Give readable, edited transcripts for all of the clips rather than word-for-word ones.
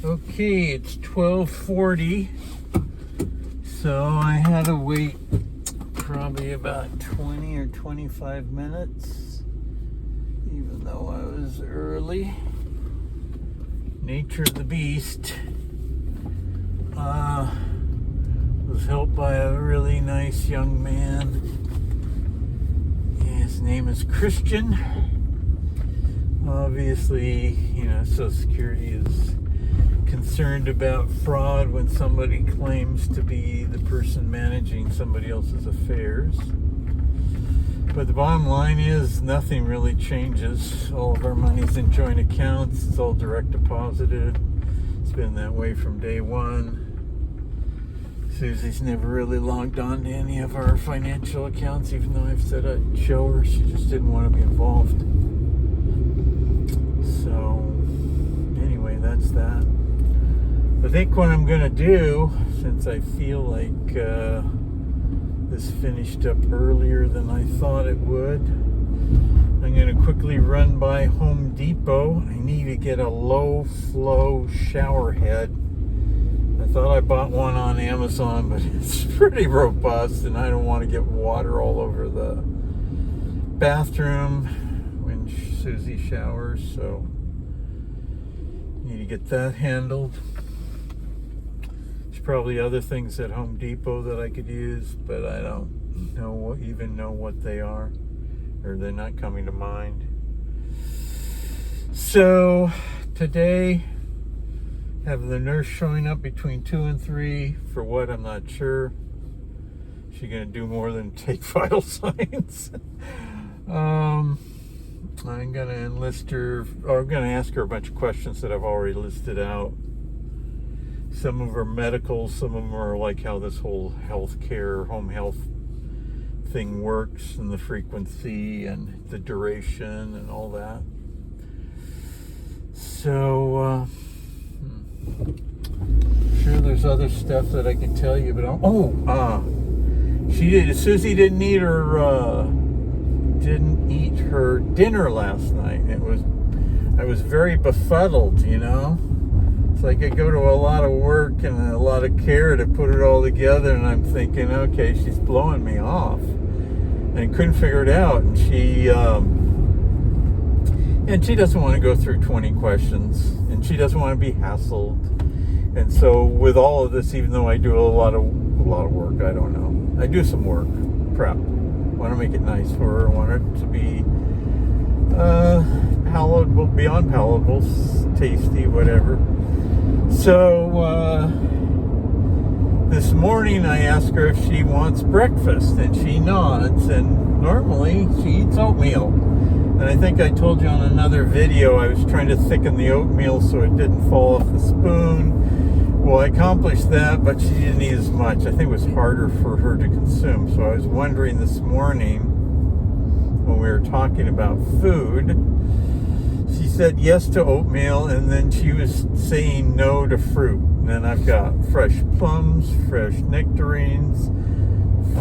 Okay, it's 12:40, so I had to wait probably about 20 or 25 minutes, even though I was early. Nature of the beast. Was helped by a really nice young man. His name is Christian. Obviously, Social Security is concerned about fraud when somebody claims to be the person managing somebody else's affairs. But the bottom line is nothing really changes. All of our money's in joint accounts. It's all direct deposited. It's been that way from day one. Susie's never really logged on to any of our financial accounts, even though I've said I'd show her. She just didn't want to be involved. So, anyway, that's that. I think what I'm going to do, since I feel like this finished up earlier than I thought it would, I'm going to quickly run by Home Depot. I need to get a low flow shower head. I thought I bought one on Amazon, but it's pretty robust and I don't want to get water all over the bathroom when Susie showers, so need to get that handled. There's probably other things at Home Depot that I could use, but I don't even know what they are, or they're not coming to mind. So today, have the nurse showing up between 2 and 3 for what? I'm not sure. She's going to do more than take vital signs. I'm going to enlist her, or I'm going to ask her a bunch of questions that I've already listed out. Some of them are medical, some of them are like how this whole healthcare, home health thing works, and the frequency and the duration and all that. So, sure there's other stuff that I can tell you, but Susie didn't eat her dinner last night. I was very befuddled, It's like I go to a lot of work and a lot of care to put it all together, and I'm thinking, okay, she's blowing me off, and I couldn't figure it out. And she doesn't want to go through 20 questions, and she doesn't want to be hassled. And so with all of this, even though I do a lot of work, I don't know, I do some work, prep. I want to make it nice for her. I want it to be palatable, beyond palatable, tasty, whatever. So this morning I asked her if she wants breakfast, and she nods, and normally she eats oatmeal. And I think I told you on another video I was trying to thicken the oatmeal so it didn't fall off the spoon. Well, I accomplished that, but she didn't eat as much. I think it was harder for her to consume. So I was wondering this morning when we were talking about food, she said yes to oatmeal, and then she was saying no to fruit. And then I've got fresh plums, fresh nectarines,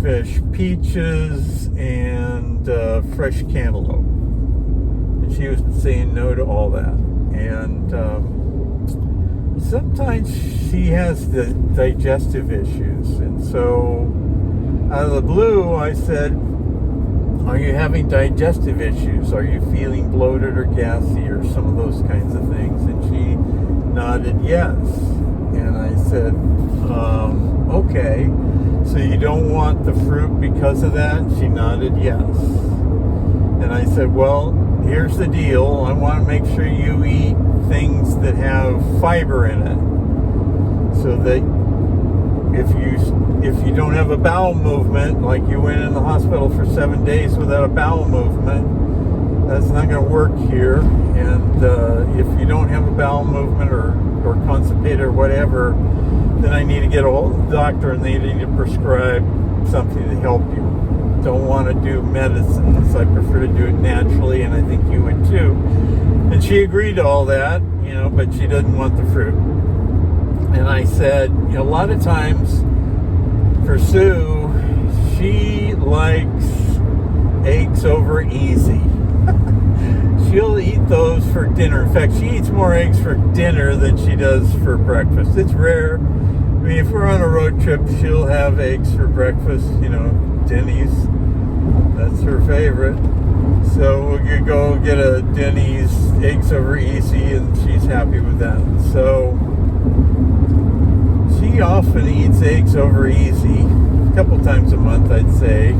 fresh peaches, and fresh cantaloupe. And she was saying no to all that. And sometimes she has the digestive issues. And so out of the blue, I said, are you having digestive issues? Are you feeling bloated or gassy or some of those kinds of things? And she nodded yes. And I said, okay, so you don't want the fruit because of that? And she nodded yes. And I said, well, here's the deal. I want to make sure you eat things that have fiber in it, so that if you don't have a bowel movement, like you went in the hospital for 7 days without a bowel movement, that's not going to work here. And if you don't have a bowel movement or constipated or whatever, then I need to get a hold of the doctor, and they need to prescribe something to help you. Don't want to do medicines. I prefer to do it naturally, and I think you would too. And she agreed to all that, but she doesn't want the fruit. And I said, a lot of times for Sue, she likes eggs over easy. she'll eat those for dinner. In fact, she eats more eggs for dinner than she does for breakfast. It's rare. I mean, if we're on a road trip, she'll have eggs for breakfast, Denny's. That's her favorite. So we'll go get a Denny's eggs over easy, and she's happy with that. So she often eats eggs over easy, a couple times a month, I'd say,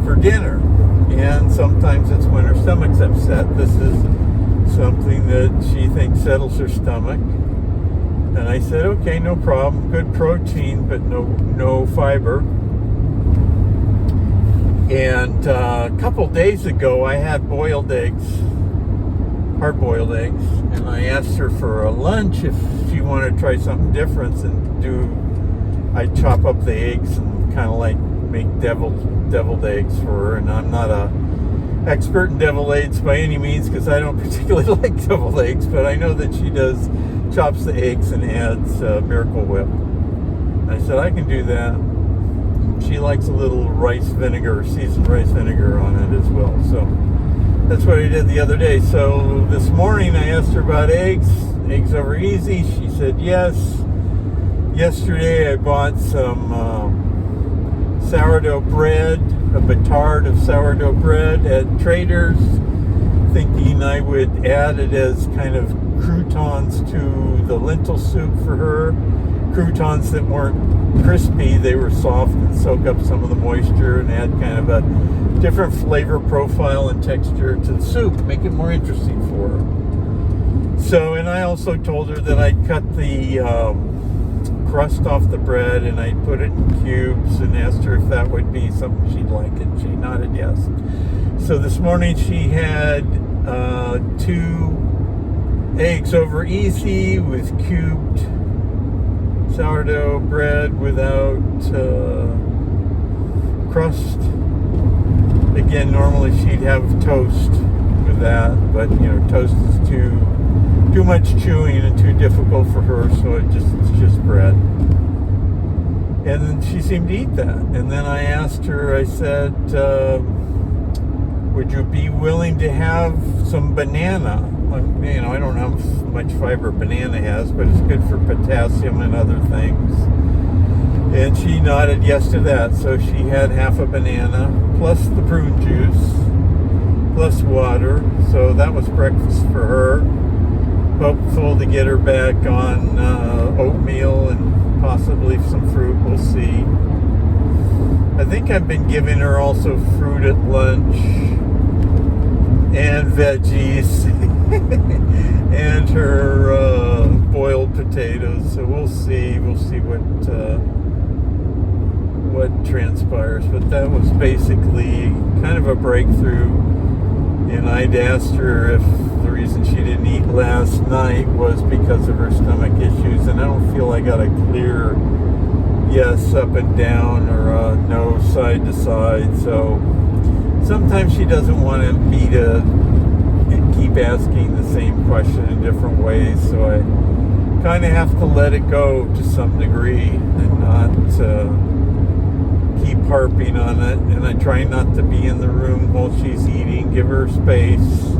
for dinner. And sometimes it's when her stomach's upset. This is something that she thinks settles her stomach. And I said, okay, no problem. Good protein, but no fiber. And a couple days ago, I had boiled eggs, hard-boiled eggs, and I asked her for a lunch if she wanted to try something different I chop up the eggs and kind of like make deviled eggs for her. And I'm not a expert in deviled eggs by any means, because I don't particularly like deviled eggs, but I know that she chops the eggs and adds Miracle Whip. I said, I can do that. She likes a little rice vinegar, seasoned rice vinegar on it as well. So that's what I did the other day. So this morning I asked her about eggs over easy. She said yes. Yesterday I bought some sourdough bread, a batard of sourdough bread at Trader's, thinking I would add it as kind of croutons to the lentil soup for her. Croutons that weren't crispy, they were soft and soak up some of the moisture and add kind of a different flavor profile and texture to the soup, make it more interesting for her. So, and I also told her that I'd cut the crust off the bread and I'd put it in cubes, and asked her if that would be something she'd like, and she nodded yes. So this morning she had 2 eggs over easy with cubed sourdough bread without crust. Again, normally she'd have toast with that, but toast is too much chewing and too difficult for her, so it's just bread. And then she seemed to eat that. And then I asked her, I said, would you be willing to have some banana? I don't know how much fiber banana has, but it's good for potassium and other things. And she nodded yes to that. So she had half a banana, plus the prune juice, plus water. So that was breakfast for her. Hopeful to get her back on oatmeal and possibly some fruit. We'll see. I think I've been giving her also fruit at lunch and veggies and her boiled potatoes. So we'll see what transpires. But that was basically kind of a breakthrough. And I'd asked her if the reason she didn't eat last night was because of her stomach issues, and I don't feel I got a clear yes up and down or no side to side. So sometimes she doesn't want me to keep asking the same question in different ways, so I kind of have to let it go to some degree and not keep harping on it. And I try not to be in the room while she's eating, give her space,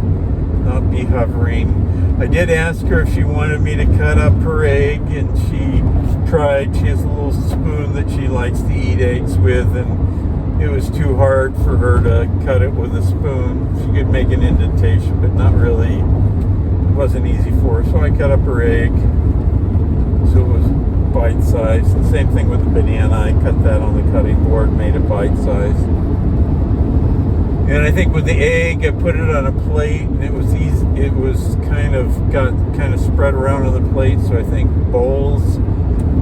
not be hovering. I did ask her if she wanted me to cut up her egg, and she tried. She has a little spoon that she likes to eat eggs with, and it was too hard for her to cut it with a spoon. She could make an indentation, but not really. It wasn't easy for her, so I cut up her egg so it was bite-sized. The same thing with the banana. I cut that on the cutting board, made it bite-sized. And I think with the egg, I put it on a plate, and it was easy. It was kind of spread around on the plate. So I think bowls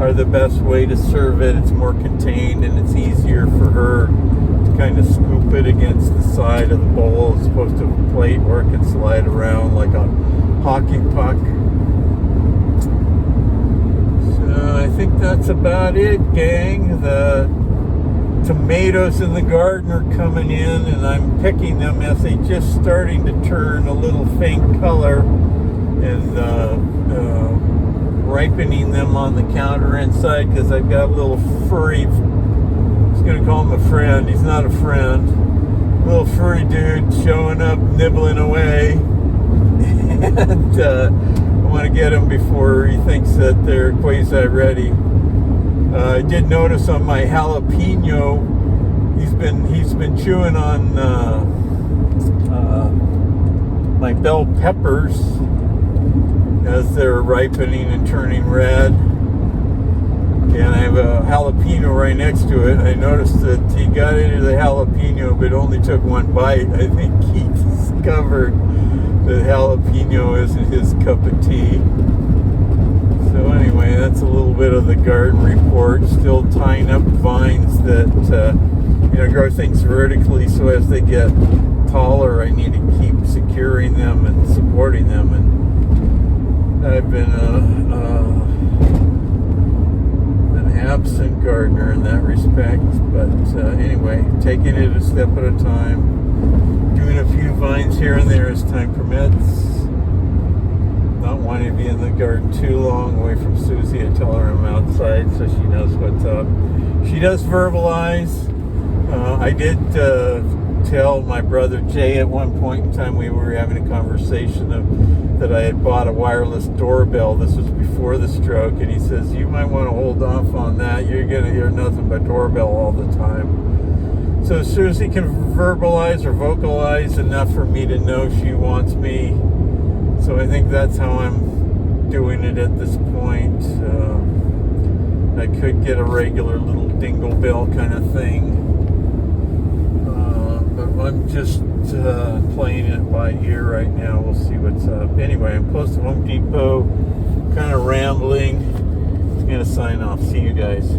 are the best way to serve it. It's more contained, and it's easier for her to kind of scoop it against the side of the bowl as opposed to a plate where it can slide around like a hockey puck. So I think that's about it, gang. The tomatoes in the garden are coming in, and I'm picking them as they just starting to turn a little faint color, and ripening them on the counter inside, because I've got a little furry, I was going to call him a friend, he's not a friend, little furry dude showing up, nibbling away. And I want to get him before he thinks that they're quasi ready. I did notice on my jalapeno, he's been chewing on my bell peppers as they're ripening and turning red. And I have a jalapeno right next to it. I noticed that he got into the jalapeno, but only took one bite. I think he discovered that jalapeno isn't his cup of tea. So anyway, that's a little bit of the garden report. Still tying up vines that, grow things vertically, so as they get taller, I need to keep securing them and supporting them. And I've been an absent gardener in that respect. But anyway, taking it a step at a time. Doing a few vines here and there as time permits. Not wanting to be in the garden too long away from Susie. I tell her I'm outside so she knows what's up. She does verbalize. I did tell my brother Jay at one point in time, we were having a conversation that I had bought a wireless doorbell. This was before the stroke, and he says, you might want to hold off on that. You're going to hear nothing but doorbell all the time. So Susie can verbalize or vocalize enough for me to know she wants me. So I think that's how I'm doing it at this point. I could get a regular little dingle bell kind of thing. But I'm just playing it by ear right now. We'll see what's up. Anyway, I'm close to Home Depot. Kind of rambling. I'm going to sign off. See you guys.